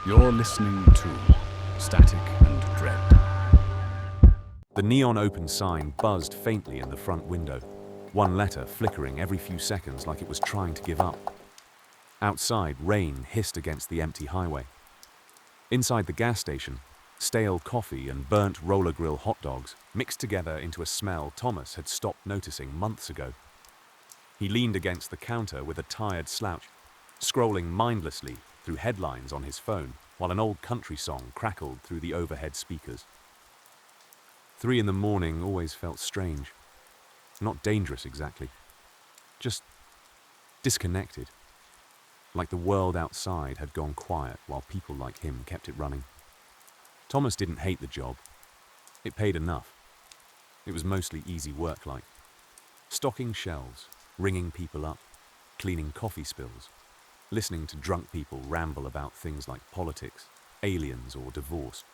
You're listening to Static and Dread. The neon open sign buzzed faintly in the front window, one letter flickering every few seconds like it was trying to give up. Outside, rain hissed against the empty highway. Inside the gas station, stale coffee and burnt roller grill hot dogs mixed together into a smell Thomas had stopped noticing months ago. He leaned against the counter with a tired slouch, scrolling mindlessly through headlines on his phone while an old country song crackled through the overhead speakers. 3 a.m. always felt strange. Not dangerous exactly. Just disconnected. Like the world outside had gone quiet while people like him kept it running. Thomas didn't hate the job. It paid enough. It was mostly easy work like stocking shelves, ringing people up, cleaning coffee spills, listening to drunk people ramble about things like politics, aliens or divorce.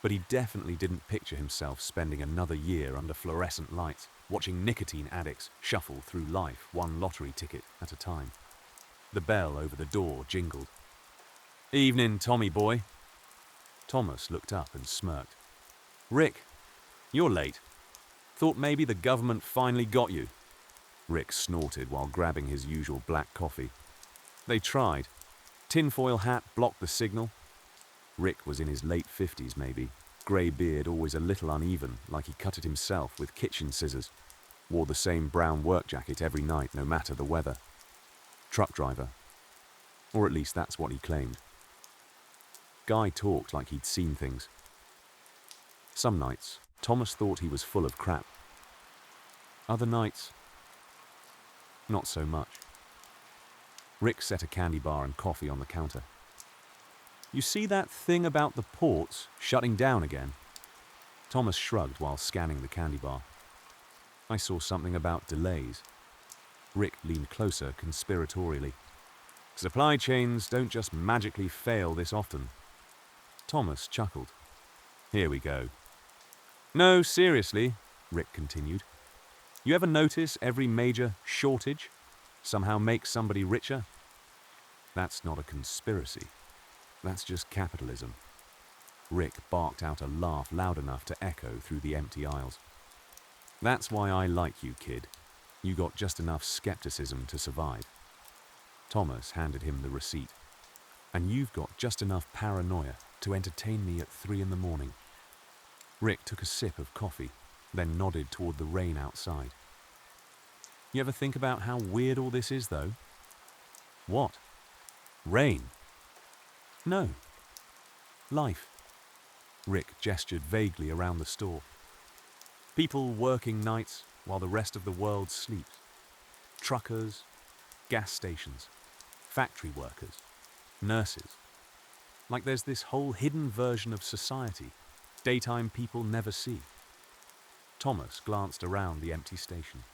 But he definitely didn't picture himself spending another year under fluorescent lights, watching nicotine addicts shuffle through life one lottery ticket at a time. The bell over the door jingled. "Evening, Tommy boy." Thomas looked up and smirked. "Rick, you're late. Thought maybe the government finally got you." Rick snorted while grabbing his usual black coffee. "They tried. Tinfoil hat blocked the signal." Rick was in his late 50s maybe, grey beard always a little uneven, like he cut it himself with kitchen scissors. Wore the same brown work jacket every night, no matter the weather. Truck driver. Or at least that's what he claimed. Guy talked like he'd seen things. Some nights, Thomas thought he was full of crap. Other nights, not so much. Rick set a candy bar and coffee on the counter. "You see that thing about the ports shutting down again?" Thomas shrugged while scanning the candy bar. "I saw something about delays." Rick leaned closer conspiratorially. "Supply chains don't just magically fail this often." Thomas chuckled. "Here we go." "No, seriously," Rick continued. "You ever notice every major shortage somehow makes somebody richer? That's not a conspiracy. That's just capitalism." Rick barked out a laugh loud enough to echo through the empty aisles. "That's why I like you, kid. You got just enough skepticism to survive." Thomas handed him the receipt. "And you've got just enough paranoia to entertain me at 3 a.m. Rick took a sip of coffee, then nodded toward the rain outside. "You ever think about how weird all this is, though?" "What?" "Rain." "No. Life." Rick gestured vaguely around the store. "People working nights while the rest of the world sleeps. Truckers, gas stations, factory workers, nurses. Like there's this whole hidden version of society, daytime people never see." Thomas glanced around the empty station.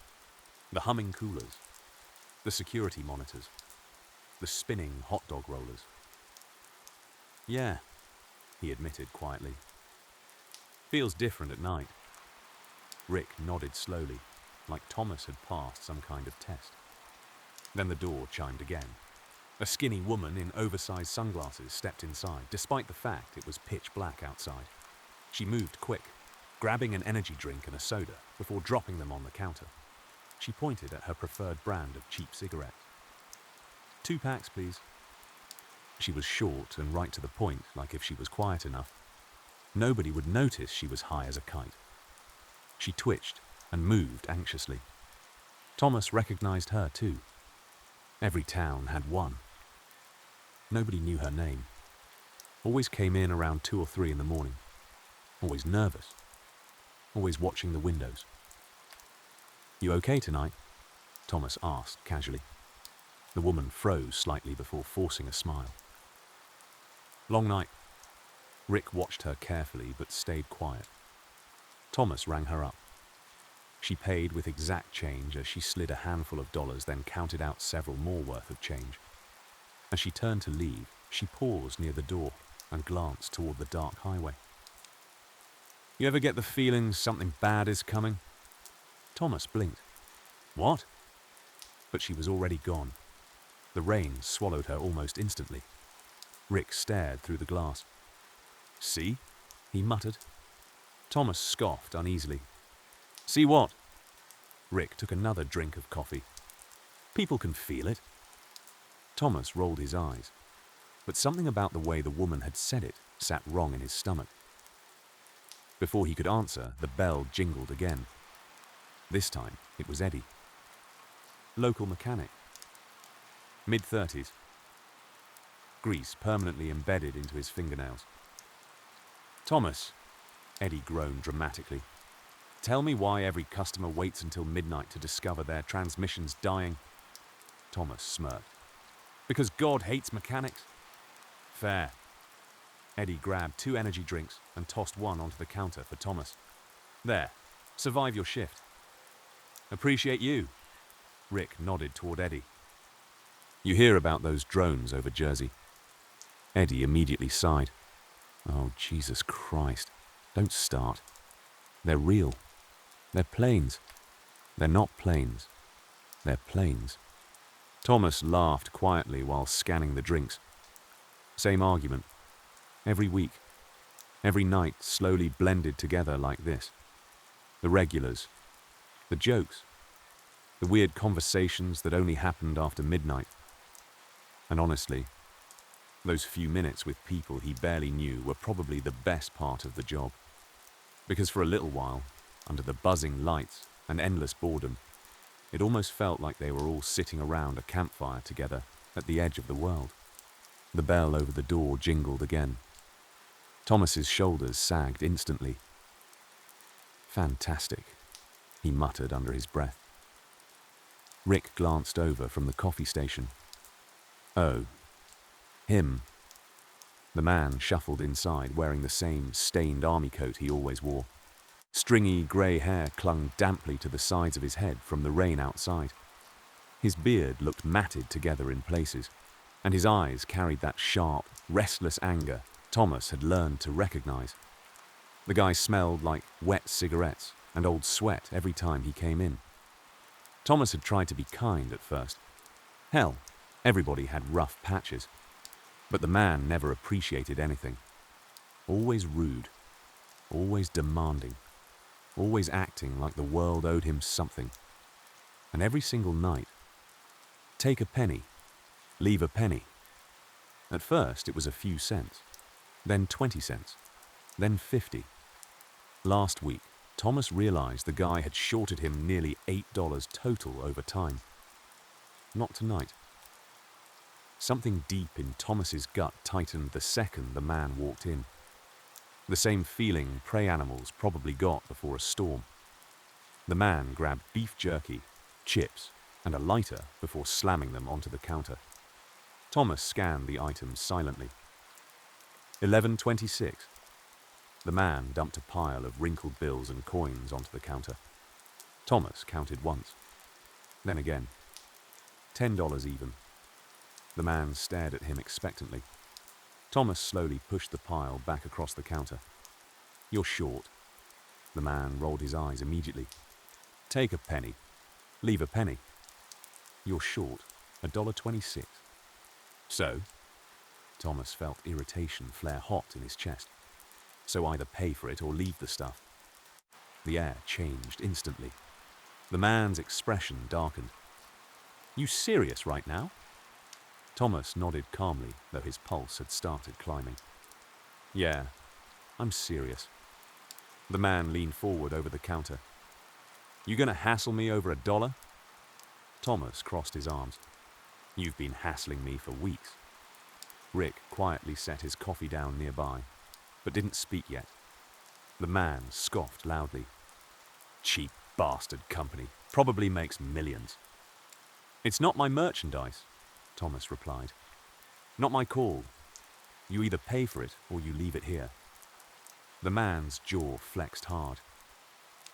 The humming coolers, the security monitors, the spinning hot dog rollers. "Yeah," he admitted quietly. "Feels different at night." Rick nodded slowly, like Thomas had passed some kind of test. Then the door chimed again. A skinny woman in oversized sunglasses stepped inside, despite the fact it was pitch black outside. She moved quick, grabbing an energy drink and a soda before dropping them on the counter. She pointed at her preferred brand of cheap cigarettes. "2 packs, please." She was short and right to the point, like if she was quiet enough, nobody would notice she was high as a kite. She twitched and moved anxiously. Thomas recognized her too. Every town had one. Nobody knew her name. Always came in around 2 or 3 a.m. Always nervous. Always watching the windows. "You okay tonight?" Thomas asked casually. The woman froze slightly before forcing a smile. "Long night." Rick watched her carefully but stayed quiet. Thomas rang her up. She paid with exact change as she slid a handful of dollars, then counted out several more worth of change. As she turned to leave, she paused near the door and glanced toward the dark highway. "You ever get the feeling something bad is coming?" Thomas blinked. "What?" But she was already gone. The rain swallowed her almost instantly. Rick stared through the glass. "See?" he muttered. Thomas scoffed uneasily. "See what?" Rick took another drink of coffee. "People can feel it." Thomas rolled his eyes, but something about the way the woman had said it sat wrong in his stomach. Before he could answer, the bell jingled again. This time, it was Eddie. Local mechanic. Mid-30s. Grease permanently embedded into his fingernails. "Thomas," Eddie groaned dramatically, "tell me why every customer waits until midnight to discover their transmission's dying." Thomas smirked. "Because God hates mechanics?" "Fair." Eddie grabbed 2 energy drinks and tossed one onto the counter for Thomas. "There, survive your shift." "Appreciate you." Rick nodded toward Eddie. "You hear about those drones over Jersey?" Eddie immediately sighed. "Oh, Jesus Christ. Don't start. They're real. They're planes. They're not planes. They're planes." Thomas laughed quietly while scanning the drinks. Same argument. Every week. Every night slowly blended together like this. The regulars. The jokes. The weird conversations that only happened after midnight. And honestly, those few minutes with people he barely knew were probably the best part of the job. Because for a little while, under the buzzing lights and endless boredom, it almost felt like they were all sitting around a campfire together at the edge of the world. The bell over the door jingled again. Thomas's shoulders sagged instantly. "Fantastic," he muttered under his breath. Rick glanced over from the coffee station. "Oh, him." The man shuffled inside wearing the same stained army coat he always wore. Stringy grey hair clung damply to the sides of his head from the rain outside. His beard looked matted together in places, and his eyes carried that sharp, restless anger Thomas had learned to recognize. The guy smelled like wet cigarettes and old sweat every time he came in. Thomas had tried to be kind at first. Hell, everybody had rough patches. But the man never appreciated anything. Always rude. Always demanding. Always acting like the world owed him something. And every single night, take a penny, leave a penny. At first, it was a few cents. Then 20 cents. Then 50. Last week, Thomas realized the guy had shorted him nearly $8 total over time. Not tonight. Something deep in Thomas's gut tightened the second the man walked in. The same feeling prey animals probably got before a storm. The man grabbed beef jerky, chips, and a lighter before slamming them onto the counter. Thomas scanned the items silently. 11.26. The man dumped a pile of wrinkled bills and coins onto the counter. Thomas counted once. Then again. $10 even. The man stared at him expectantly. Thomas slowly pushed the pile back across the counter. "You're short." The man rolled his eyes immediately. "Take a penny. Leave a penny." "You're short. $1.26. "So?" Thomas felt irritation flare hot in his chest. "So either pay for it or leave the stuff." The air changed instantly. The man's expression darkened. "You serious right now?" Thomas nodded calmly, though his pulse had started climbing. "Yeah, I'm serious." The man leaned forward over the counter. "You gonna hassle me over $1?" Thomas crossed his arms. "You've been hassling me for weeks." Rick quietly set his coffee down nearby, but didn't speak yet. The man scoffed loudly. "Cheap bastard company. Probably makes millions." "It's not my merchandise," Thomas replied. "Not my call. You either pay for it or you leave it here." The man's jaw flexed hard.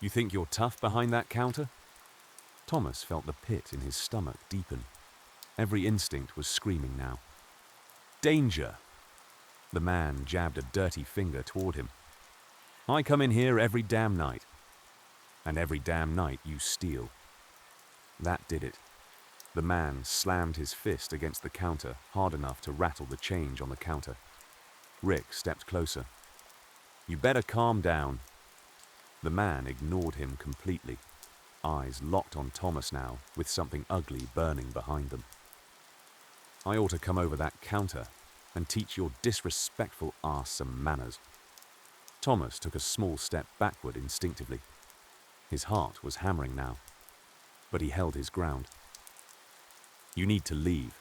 "You think you're tough behind that counter?" Thomas felt the pit in his stomach deepen. Every instinct was screaming now. "Danger!" The man jabbed a dirty finger toward him. "I come in here every damn night. And every damn night you steal." That did it. The man slammed his fist against the counter hard enough to rattle the change on the counter. Rick stepped closer. "You better calm down." The man ignored him completely, eyes locked on Thomas now, with something ugly burning behind them. "I ought to come over that counter and teach your disrespectful ass some manners." Thomas took a small step backward instinctively. His heart was hammering now, but he held his ground. "You need to leave."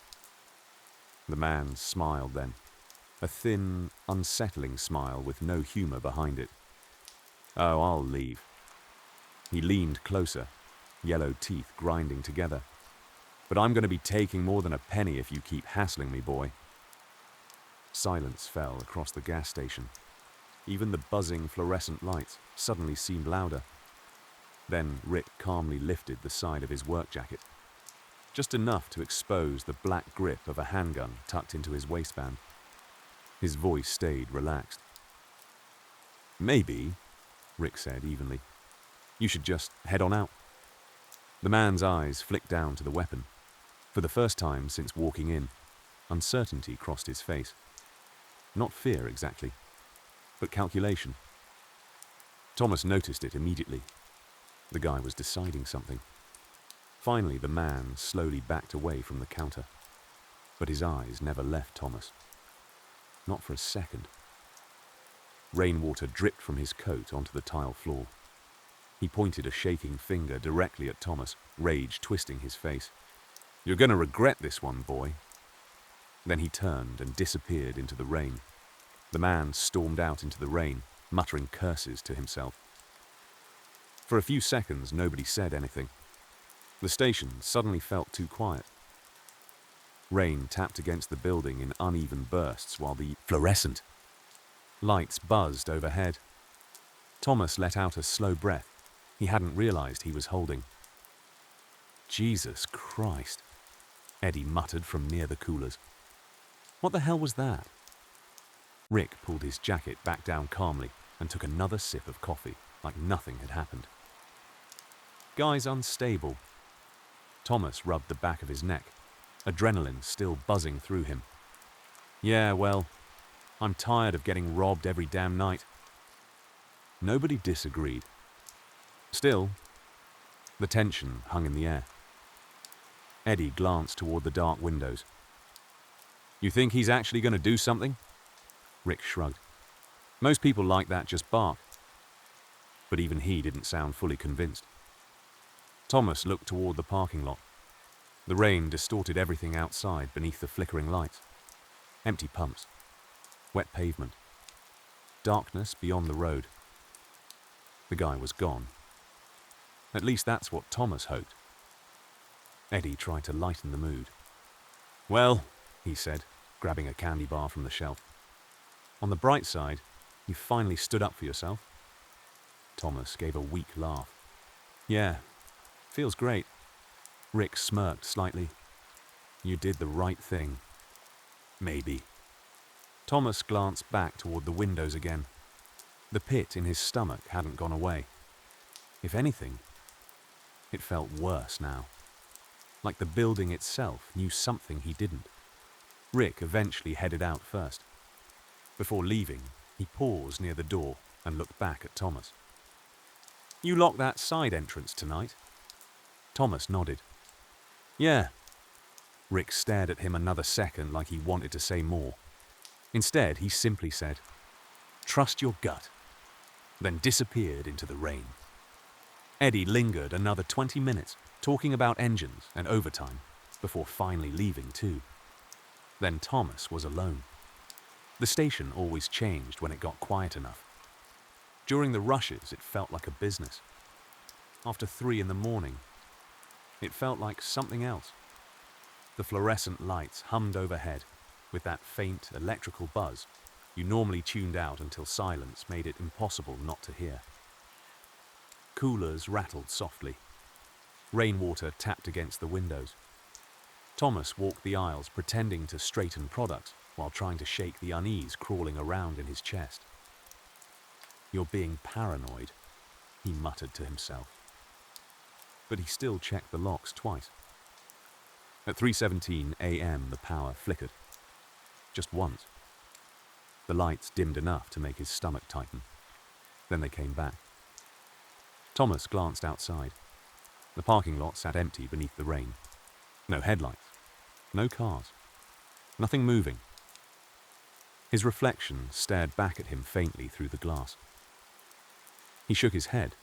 The man smiled then, a thin, unsettling smile with no humor behind it. "Oh, I'll leave." He leaned closer, yellow teeth grinding together. "But I'm going to be taking more than a penny if you keep hassling me, boy." Silence fell across the gas station. Even the buzzing fluorescent lights suddenly seemed louder. Then Rick calmly lifted the side of his work jacket, just enough to expose the black grip of a handgun tucked into his waistband. His voice stayed relaxed. "Maybe," Rick said evenly, "you should just head on out." The man's eyes flicked down to the weapon. For the first time since walking in, uncertainty crossed his face. Not fear exactly, but calculation. Thomas noticed it immediately. The guy was deciding something. Finally, the man slowly backed away from the counter, but his eyes never left Thomas. Not for a second. Rainwater dripped from his coat onto the tile floor. He pointed a shaking finger directly at Thomas, rage twisting his face. "You're going to regret this one, boy." Then he turned and disappeared into the rain. The man stormed out into the rain, muttering curses to himself. For a few seconds, nobody said anything. The station suddenly felt too quiet. Rain tapped against the building in uneven bursts while the fluorescent lights buzzed overhead. Thomas let out a slow breath he hadn't realized he was holding. "Jesus Christ," Eddie muttered from near the coolers. "What the hell was that?" Rick pulled his jacket back down calmly and took another sip of coffee, like nothing had happened. "Guy's unstable." Thomas rubbed the back of his neck, adrenaline still buzzing through him. "Yeah, well, I'm tired of getting robbed every damn night." Nobody disagreed. Still, the tension hung in the air. Eddie glanced toward the dark windows. "You think he's actually going to do something?" Rick shrugged. "Most people like that just bark." But even he didn't sound fully convinced. Thomas looked toward the parking lot. The rain distorted everything outside beneath the flickering lights. Empty pumps, wet pavement, darkness beyond the road. The guy was gone. At least that's what Thomas hoped. Eddie tried to lighten the mood. "Well," he said, grabbing a candy bar from the shelf, "on the bright side, you finally stood up for yourself." Thomas gave a weak laugh. "Yeah, feels great." Rick smirked slightly. "You did the right thing." "Maybe." Thomas glanced back toward the windows again. The pit in his stomach hadn't gone away. If anything, it felt worse now. Like the building itself knew something he didn't. Rick eventually headed out first. Before leaving, he paused near the door and looked back at Thomas. "You locked that side entrance tonight?" Thomas nodded. "Yeah." Rick stared at him another second like he wanted to say more. Instead, he simply said, "Trust your gut," then disappeared into the rain. Eddie lingered another 20 minutes, talking about engines and overtime, before finally leaving too. Then Thomas was alone. The station always changed when it got quiet enough. During the rushes, it felt like a business. After 3 in the morning, it felt like something else. The fluorescent lights hummed overhead with that faint electrical buzz you normally tuned out until silence made it impossible not to hear. Coolers rattled softly. Rainwater tapped against the windows. Thomas walked the aisles pretending to straighten products while trying to shake the unease crawling around in his chest. "You're being paranoid," he muttered to himself. But he still checked the locks twice. At 3:17 a.m., the power flickered. Just once. The lights dimmed enough to make his stomach tighten. Then they came back. Thomas glanced outside. The parking lot sat empty beneath the rain. No headlights. No cars. Nothing moving. His reflection stared back at him faintly through the glass. He shook his head,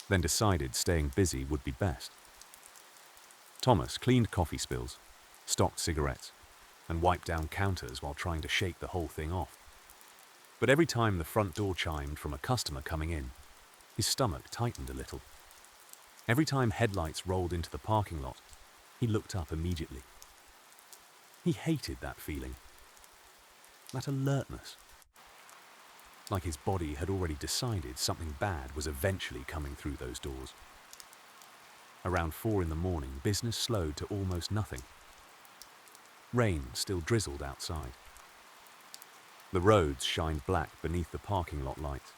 then decided staying busy would be best. Thomas cleaned coffee spills, stocked cigarettes, and wiped down counters while trying to shake the whole thing off. But every time the front door chimed from a customer coming in, his stomach tightened a little. Every time headlights rolled into the parking lot, he looked up immediately. He hated that feeling. That alertness. Like his body had already decided something bad was eventually coming through those doors. Around 4 in the morning, business slowed to almost nothing. Rain still drizzled outside. The roads shined black beneath the parking lot lights.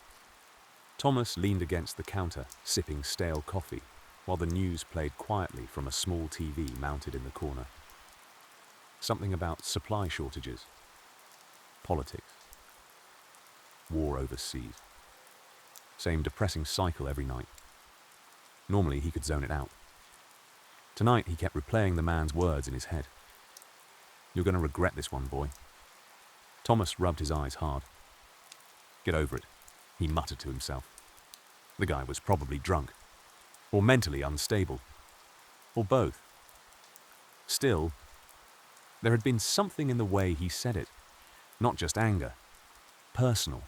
Thomas leaned against the counter, sipping stale coffee, while the news played quietly from a small TV mounted in the corner. Something about supply shortages, politics, war overseas. Same depressing cycle every night. Normally he could zone it out. Tonight he kept replaying the man's words in his head. "You're going to regret this one, boy." Thomas rubbed his eyes hard. "Get over it," he muttered to himself. The guy was probably drunk, or mentally unstable, or both. Still, there had been something in the way he said it, not just anger, personal,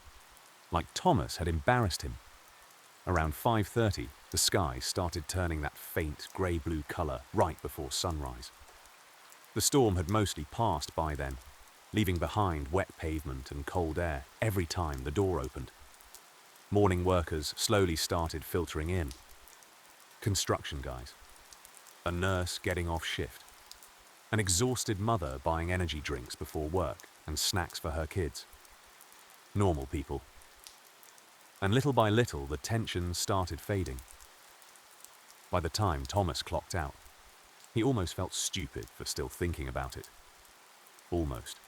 like Thomas had embarrassed him. Around 5:30, the sky started turning that faint grey-blue colour right before sunrise. The storm had mostly passed by then, leaving behind wet pavement and cold air every time the door opened. Morning workers slowly started filtering in. Construction guys, a nurse getting off shift, an exhausted mother buying energy drinks before work and snacks for her kids. Normal people. And little by little, the tension started fading. By the time Thomas clocked out, he almost felt stupid for still thinking about it. Almost.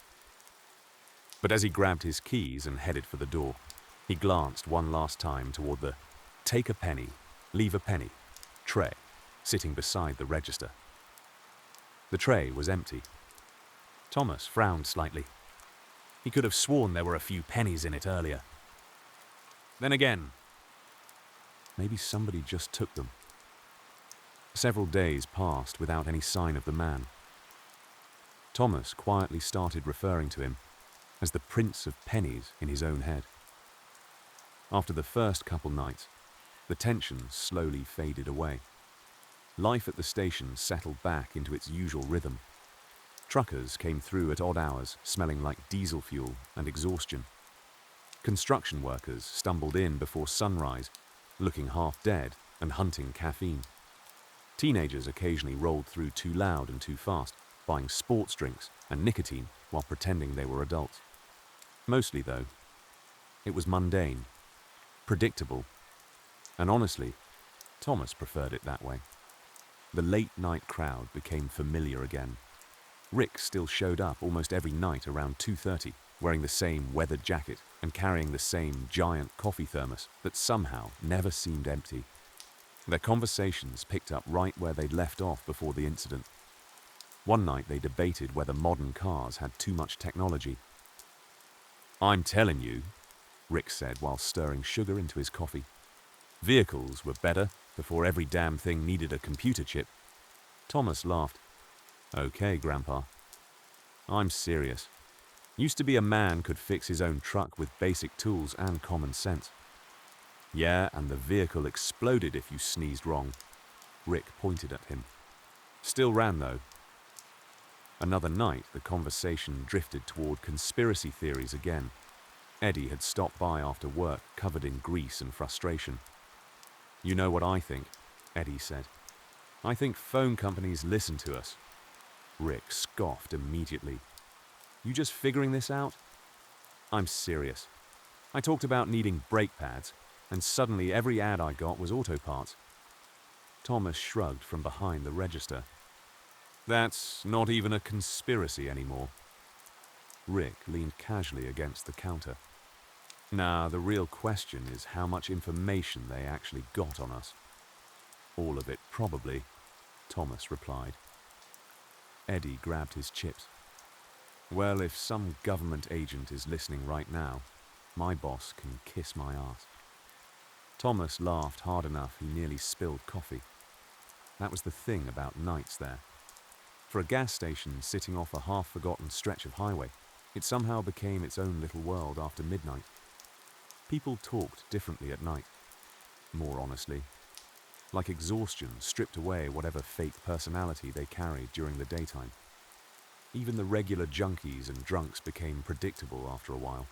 But as he grabbed his keys and headed for the door, he glanced one last time toward the "take a penny, leave a penny" tray sitting beside the register. The tray was empty. Thomas frowned slightly. He could have sworn there were a few pennies in it earlier. Then again, maybe somebody just took them. Several days passed without any sign of the man. Thomas quietly started referring to him as the Prince of Pennies in his own head. After the first couple nights, the tension slowly faded away. Life at the station settled back into its usual rhythm. Truckers came through at odd hours, smelling like diesel fuel and exhaustion. Construction workers stumbled in before sunrise, looking half dead and hunting caffeine. Teenagers occasionally rolled through too loud and too fast, buying sports drinks and nicotine while pretending they were adults. Mostly, though, it was mundane, predictable, and honestly, Thomas preferred it that way. The late-night crowd became familiar again. Rick still showed up almost every night around 2:30, wearing the same weathered jacket and carrying the same giant coffee thermos that somehow never seemed empty. Their conversations picked up right where they'd left off before the incident. One night they debated whether modern cars had too much technology. "I'm telling you," Rick said while stirring sugar into his coffee. "Vehicles were better before every damn thing needed a computer chip." Thomas laughed. "Okay, Grandpa. I'm serious. Used to be a man could fix his own truck with basic tools and common sense." "Yeah, and the vehicle exploded if you sneezed wrong." Rick pointed at him. "Still ran, though." Another night, the conversation drifted toward conspiracy theories again. Eddie had stopped by after work, covered in grease and frustration. "You know what I think," Eddie said. "I think phone companies listen to us." Rick scoffed immediately. "You just figuring this out?" "I'm serious. I talked about needing brake pads, and suddenly every ad I got was auto parts." Thomas shrugged from behind the register. That's not even a conspiracy anymore. Rick leaned casually against the counter. Nah, the real question is how much information they actually got on us. All of it, probably, Thomas replied. Eddie grabbed his chips. Well, if some government agent is listening right now, my boss can kiss my ass. Thomas laughed hard enough he nearly spilled coffee. That was the thing about nights there. For a gas station sitting off a half-forgotten stretch of highway, it somehow became its own little world after midnight. People talked differently at night, more honestly. Like exhaustion stripped away whatever fake personality they carried during the daytime. Even the regular junkies and drunks became predictable after a while.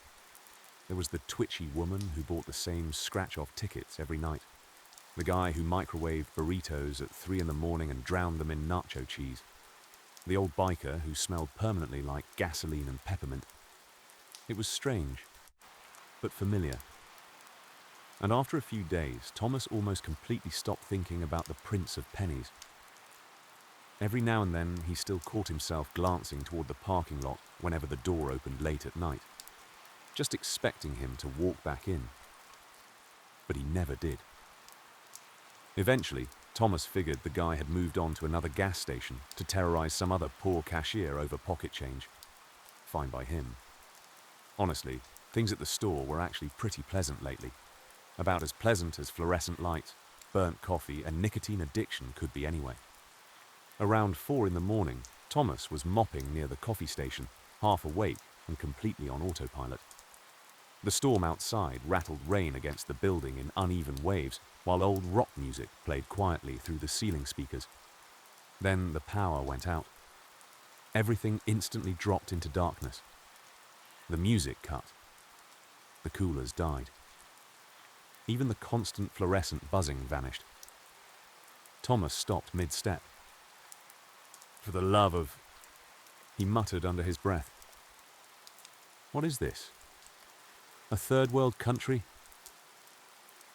There was the twitchy woman who bought the same scratch-off tickets every night. The guy who microwaved burritos at 3 in the morning and drowned them in nacho cheese. The old biker who smelled permanently like gasoline and peppermint. It was strange, but familiar. And after a few days, Thomas almost completely stopped thinking about the Prince of Pennies. Every now and then, he still caught himself glancing toward the parking lot whenever the door opened late at night, just expecting him to walk back in. But he never did. Eventually, Thomas figured the guy had moved on to another gas station to terrorize some other poor cashier over pocket change. Fine by him. Honestly, things at the store were actually pretty pleasant lately. About as pleasant as fluorescent lights, burnt coffee, and nicotine addiction could be anyway. Around 4 in the morning, Thomas was mopping near the coffee station, half awake and completely on autopilot. The storm outside rattled rain against the building in uneven waves, while old rock music played quietly through the ceiling speakers. Then the power went out. Everything instantly dropped into darkness. The music cut. The coolers died. Even the constant fluorescent buzzing vanished. Thomas stopped mid-step. For the love of... He muttered under his breath. What is this? A third world country?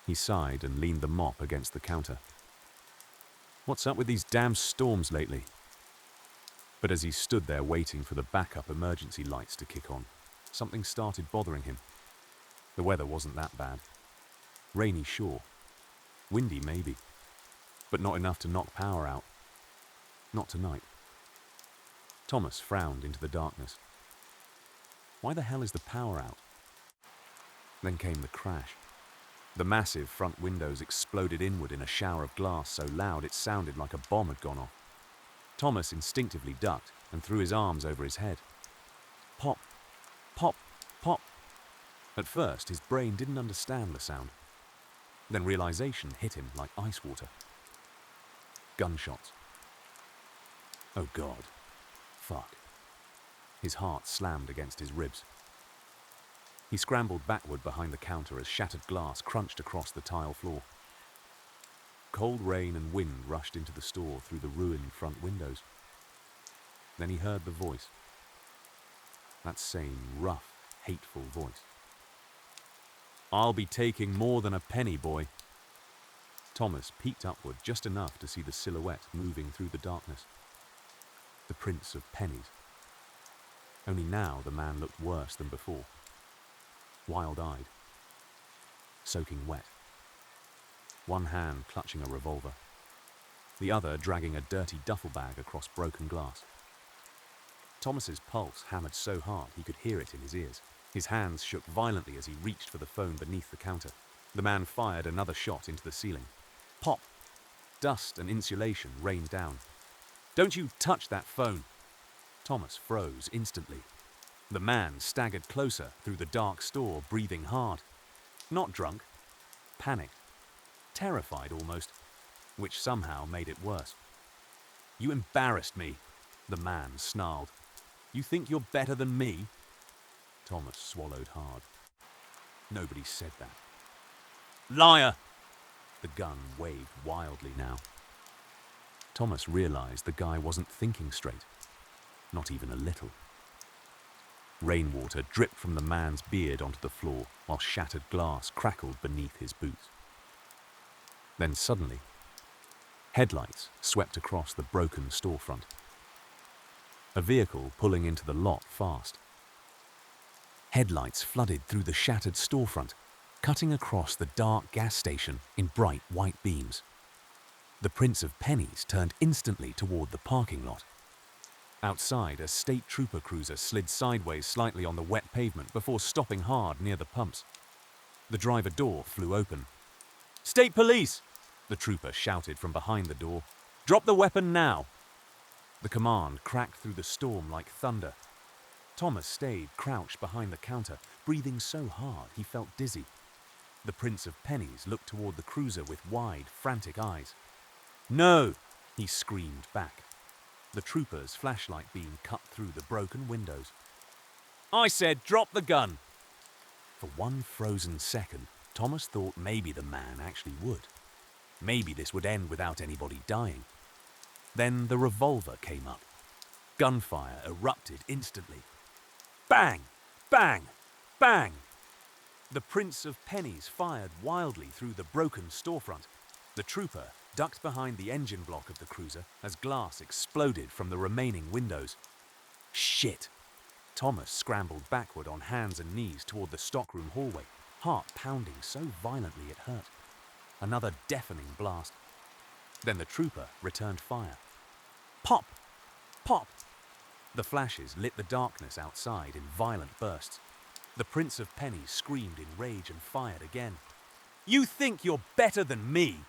He sighed and leaned the mop against the counter. What's up with these damn storms lately? But as he stood there waiting for the backup emergency lights to kick on, something started bothering him. The weather wasn't that bad. Rainy, sure. Windy, maybe. But not enough to knock power out. Not tonight. Thomas frowned into the darkness. Why the hell is the power out? Then came the crash. The massive front windows exploded inward in a shower of glass so loud it sounded like a bomb had gone off. Thomas instinctively ducked and threw his arms over his head. Pop, pop, pop. At first, his brain didn't understand the sound. Then realization hit him like ice water. Gunshots. Oh God. Fuck. His heart slammed against his ribs. He scrambled backward behind the counter as shattered glass crunched across the tile floor. Cold rain and wind rushed into the store through the ruined front windows. Then he heard the voice. That same rough, hateful voice. I'll be taking more than a penny, boy. Thomas peeked upward just enough to see the silhouette moving through the darkness. The Prince of Pennies. Only now the man looked worse than before. Wild-eyed. Soaking wet. One hand clutching a revolver. The other dragging a dirty duffel bag across broken glass. Thomas's pulse hammered so hard he could hear it in his ears. His hands shook violently as he reached for the phone beneath the counter. The man fired another shot into the ceiling. Pop! Dust and insulation rained down. Don't you touch that phone! Thomas froze instantly. The man staggered closer through the dark store, breathing hard. Not drunk. Panicked. Terrified almost, which somehow made it worse. You embarrassed me, the man snarled. You think you're better than me? Thomas swallowed hard. Nobody said that. Liar! The gun waved wildly now. Thomas realized the guy wasn't thinking straight. Not even a little. Rainwater dripped from the man's beard onto the floor while shattered glass crackled beneath his boots. Then suddenly, headlights swept across the broken storefront. a vehicle pulling into the lot fast. Headlights flooded through the shattered storefront, cutting across the dark gas station in bright white beams. The Prince of Pennies turned instantly toward the parking lot. Outside, a state trooper cruiser slid sideways slightly on the wet pavement before stopping hard near the pumps. The driver door flew open. "State police!" the trooper shouted from behind the door. "Drop the weapon now!" The command cracked through the storm like thunder. Thomas stayed crouched behind the counter, breathing so hard he felt dizzy. The Prince of Pennies looked toward the cruiser with wide, frantic eyes. "No!" he screamed back. The trooper's flashlight beam cut through the broken windows. "I said drop the gun!" For one frozen second, Thomas thought maybe the man actually would. Maybe this would end without anybody dying. Then the revolver came up. Gunfire erupted instantly. Bang! Bang! Bang! The Prince of Pennies fired wildly through the broken storefront. The trooper ducked behind the engine block of the cruiser as glass exploded from the remaining windows. Shit! Thomas scrambled backward on hands and knees toward the stockroom hallway, heart pounding so violently it hurt. Another deafening blast. Then the trooper returned fire. Pop! Pop! The flashes lit the darkness outside in violent bursts. The Prince of Pennies screamed in rage and fired again. "You think you're better than me?"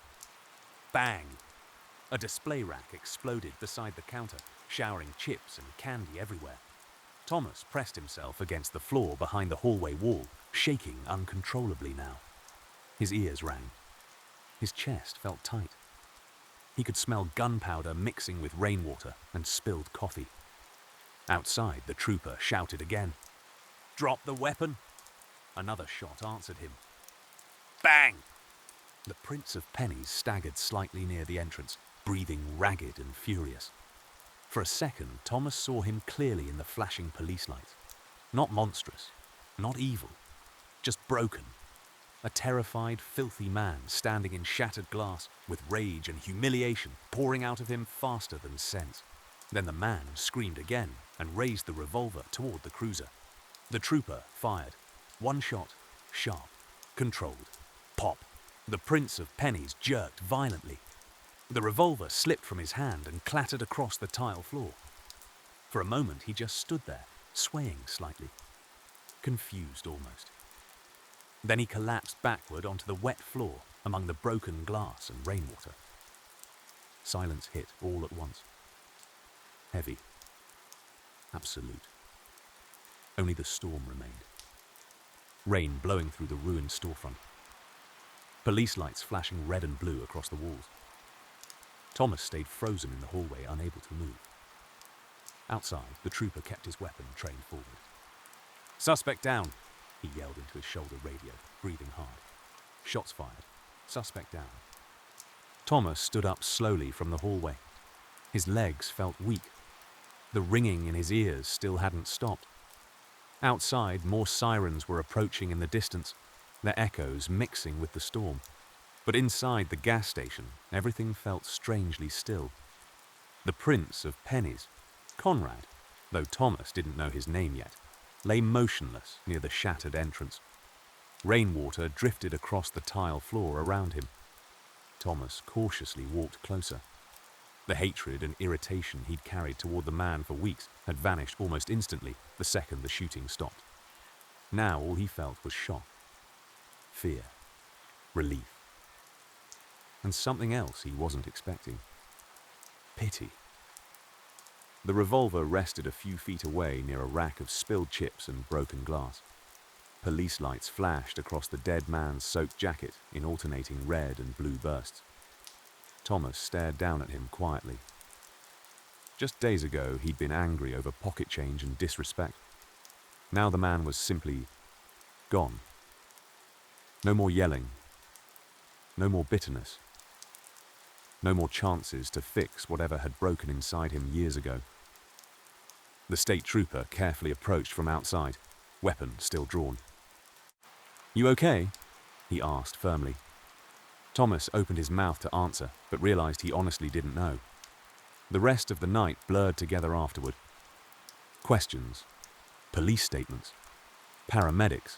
Bang! A display rack exploded beside the counter, showering chips and candy everywhere. Thomas pressed himself against the floor behind the hallway wall, shaking uncontrollably now. His ears rang. His chest felt tight. He could smell gunpowder mixing with rainwater and spilled coffee. Outside, the trooper shouted again. "Drop the weapon!" Another shot answered him. Bang! The Prince of Pennies staggered slightly near the entrance, breathing ragged and furious. For a second, Thomas saw him clearly in the flashing police lights. Not monstrous, not evil, just broken. A terrified, filthy man standing in shattered glass, with rage and humiliation pouring out of him faster than sense. Then the man screamed again and raised the revolver toward the cruiser. The trooper fired. One shot, sharp, controlled. Pop! The Prince of Pennies jerked violently. The revolver slipped from his hand and clattered across the tile floor. For a moment he just stood there, swaying slightly, confused almost. Then he collapsed backward onto the wet floor among the broken glass and rainwater. Silence hit all at once. Heavy. Absolute. Only the storm remained. Rain blowing through the ruined storefront. Police lights flashing red and blue across the walls. Thomas stayed frozen in the hallway, unable to move. Outside, the trooper kept his weapon trained forward. "Suspect down!" he yelled into his shoulder radio, breathing hard. Shots fired. Suspect down. Thomas stood up slowly from the hallway. His legs felt weak. The ringing in his ears still hadn't stopped. Outside, more sirens were approaching in the distance, their echoes mixing with the storm. But inside the gas station, everything felt strangely still. The Prince of Pennies, Conrad, though Thomas didn't know his name yet, lay motionless near the shattered entrance. Rainwater drifted across the tile floor around him. Thomas cautiously walked closer. The hatred and irritation he'd carried toward the man for weeks had vanished almost instantly the second the shooting stopped. Now all he felt was shock, fear, relief, and something else he wasn't expecting. Pity. The revolver rested a few feet away near a rack of spilled chips and broken glass. Police lights flashed across the dead man's soaked jacket in alternating red and blue bursts. Thomas stared down at him quietly. Just days ago, he'd been angry over pocket change and disrespect. Now the man was simply gone. No more yelling. No more bitterness. No more chances to fix whatever had broken inside him years ago. The state trooper carefully approached from outside, weapon still drawn. "You okay?" he asked firmly. Thomas opened his mouth to answer, but realized he honestly didn't know. The rest of the night blurred together afterward. Questions, police statements, paramedics,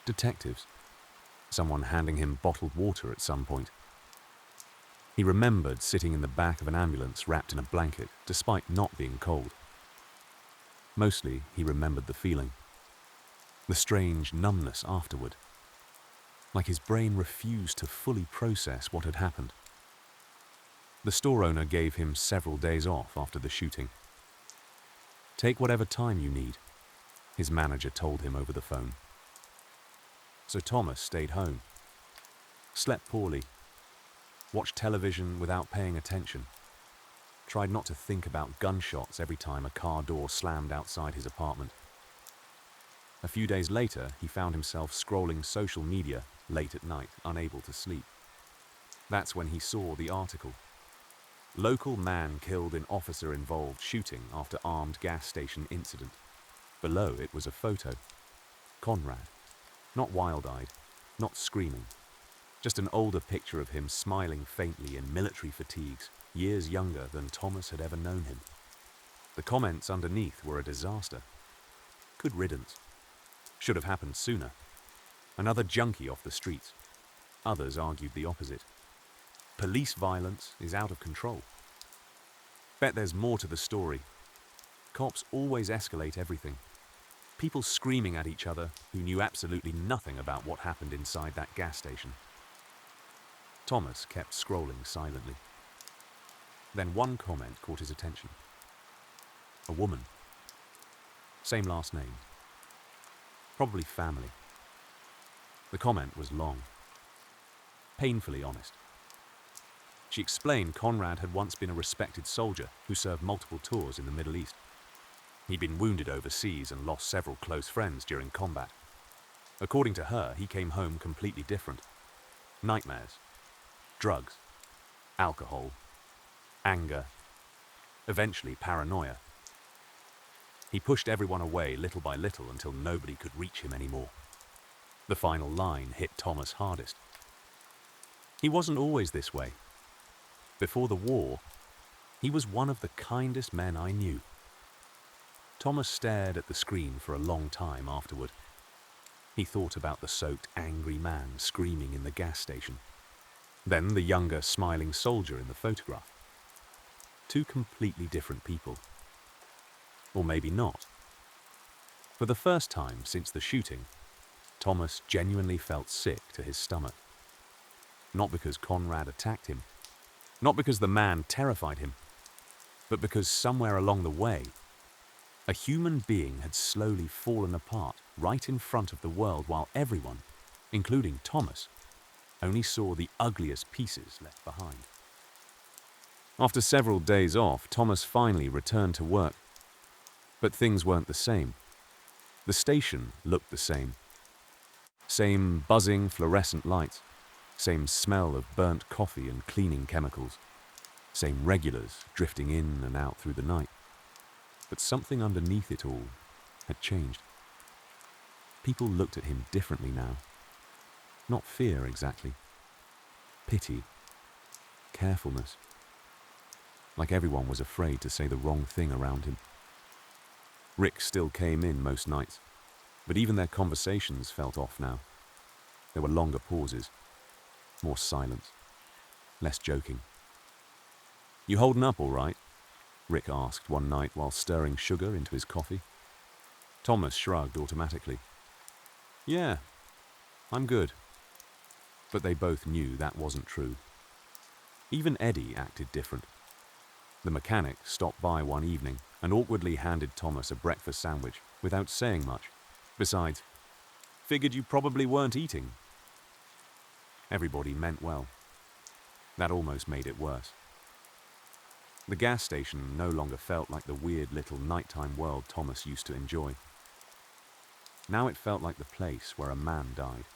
detectives, someone handing him bottled water at some point. He remembered sitting in the back of an ambulance wrapped in a blanket, despite not being cold. Mostly, he remembered the feeling. The strange numbness afterward. Like his brain refused to fully process what had happened. The store owner gave him several days off after the shooting. "Take whatever time you need," his manager told him over the phone. So Thomas stayed home, slept poorly, watched television without paying attention, tried not to think about gunshots every time a car door slammed outside his apartment. A few days later, he found himself scrolling social media late at night, unable to sleep. That's when he saw the article. Local man killed in officer-involved shooting after armed gas station incident. Below it was a photo. Conrad. Not wild-eyed, not screaming. Just an older picture of him smiling faintly in military fatigues, years younger than Thomas had ever known him. The comments underneath were a disaster. Good riddance. Should have happened sooner. Another junkie off the streets. Others argued the opposite. Police violence is out of control. Bet there's more to the story. Cops always escalate everything. People screaming at each other who knew absolutely nothing about what happened inside that gas station. Thomas kept scrolling silently. Then one comment caught his attention. A woman. Same last name. Probably family. The comment was long. Painfully honest. She explained Conrad had once been a respected soldier who served multiple tours in the Middle East. He'd been wounded overseas and lost several close friends during combat. According to her, he came home completely different. Nightmares, drugs, alcohol, anger, eventually paranoia. He pushed everyone away little by little until nobody could reach him anymore. The final line hit Thomas hardest. He wasn't always this way. Before the war, he was one of the kindest men I knew. Thomas stared at the screen for a long time afterward. He thought about the soaked, angry man screaming in the gas station. Then the younger, smiling soldier in the photograph. Two completely different people. Or maybe not. For the first time since the shooting, Thomas genuinely felt sick to his stomach. Not because Conrad attacked him, not because the man terrified him, but because somewhere along the way, a human being had slowly fallen apart right in front of the world while everyone, including Thomas, only saw the ugliest pieces left behind. After several days off, Thomas finally returned to work. But things weren't the same. The station looked the same. Same buzzing fluorescent lights. Same smell of burnt coffee and cleaning chemicals. Same regulars drifting in and out through the night. But something underneath it all had changed. People looked at him differently now. Not fear exactly. Pity. Carefulness. Like everyone was afraid to say the wrong thing around him. Rick still came in most nights, but even their conversations felt off now. There were longer pauses, more silence, less joking. "You holding up all right?" Rick asked one night while stirring sugar into his coffee. Thomas shrugged automatically. "Yeah, I'm good." But they both knew that wasn't true. Even Eddie acted different. The mechanic stopped by one evening and awkwardly handed Thomas a breakfast sandwich without saying much. Besides, "Figured you probably weren't eating." Everybody meant well. That almost made it worse. The gas station no longer felt like the weird little nighttime world Thomas used to enjoy. Now it felt like the place where a man died.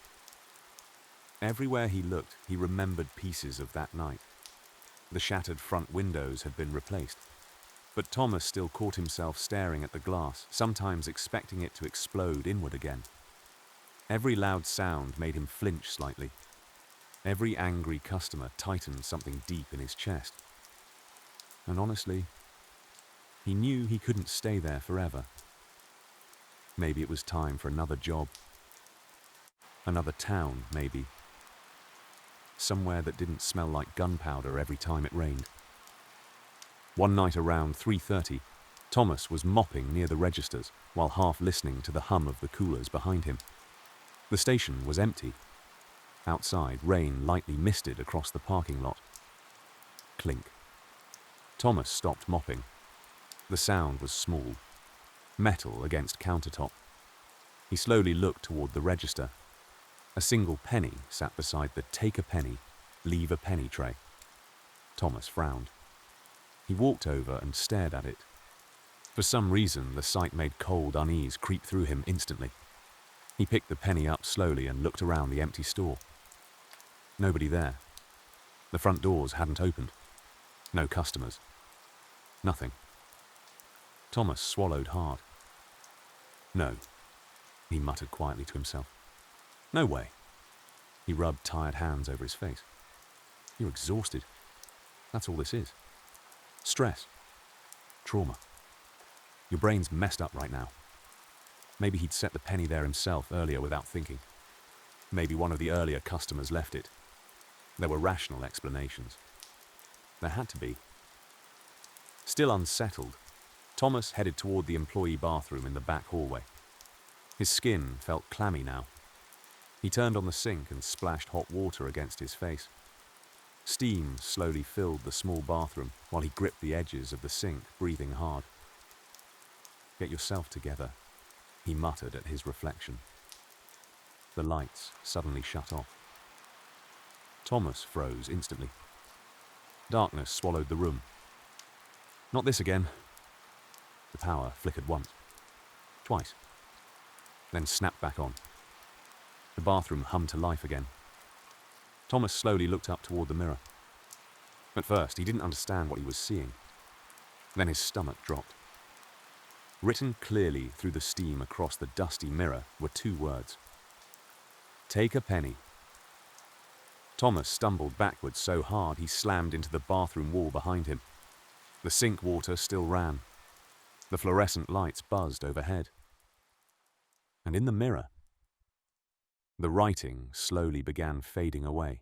Everywhere he looked, he remembered pieces of that night. The shattered front windows had been replaced, but Thomas still caught himself staring at the glass, sometimes expecting it to explode inward again. Every loud sound made him flinch slightly. Every angry customer tightened something deep in his chest. And honestly, he knew he couldn't stay there forever. Maybe it was time for another job. Another town, maybe. Somewhere that didn't smell like gunpowder every time it rained. One night around 3:30, Thomas was mopping near the registers while half listening to the hum of the coolers behind him. The station was empty. Outside, rain lightly misted across the parking lot. Clink. Thomas stopped mopping. The sound was small, metal against countertop. He slowly looked toward the register. A single penny sat beside the take a penny, leave a penny tray. Thomas frowned. He walked over and stared at it. For some reason, the sight made cold unease creep through him instantly. He picked the penny up slowly and looked around the empty store. Nobody there. The front doors hadn't opened. No customers. Nothing. Thomas swallowed hard. No, he muttered quietly to himself. No way. He rubbed tired hands over his face. You're exhausted. That's all this is. Stress. Trauma. Your brain's messed up right now. Maybe he'd set the penny there himself earlier without thinking. Maybe one of the earlier customers left it. There were rational explanations. There had to be. Still unsettled, Thomas headed toward the employee bathroom in the back hallway. His skin felt clammy now. He turned on the sink and splashed hot water against his face. Steam slowly filled the small bathroom while he gripped the edges of the sink, breathing hard. Get yourself together, he muttered at his reflection. The lights suddenly shut off. Thomas froze instantly. Darkness swallowed the room. Not this again. The power flickered once, twice, then snapped back on. The bathroom hummed to life again. Thomas slowly looked up toward the mirror. At first, he didn't understand what he was seeing. Then his stomach dropped. Written clearly through the steam across the dusty mirror were two words. Take a penny. Thomas stumbled backwards so hard he slammed into the bathroom wall behind him. The sink water still ran. The fluorescent lights buzzed overhead. And in the mirror, the writing slowly began fading away.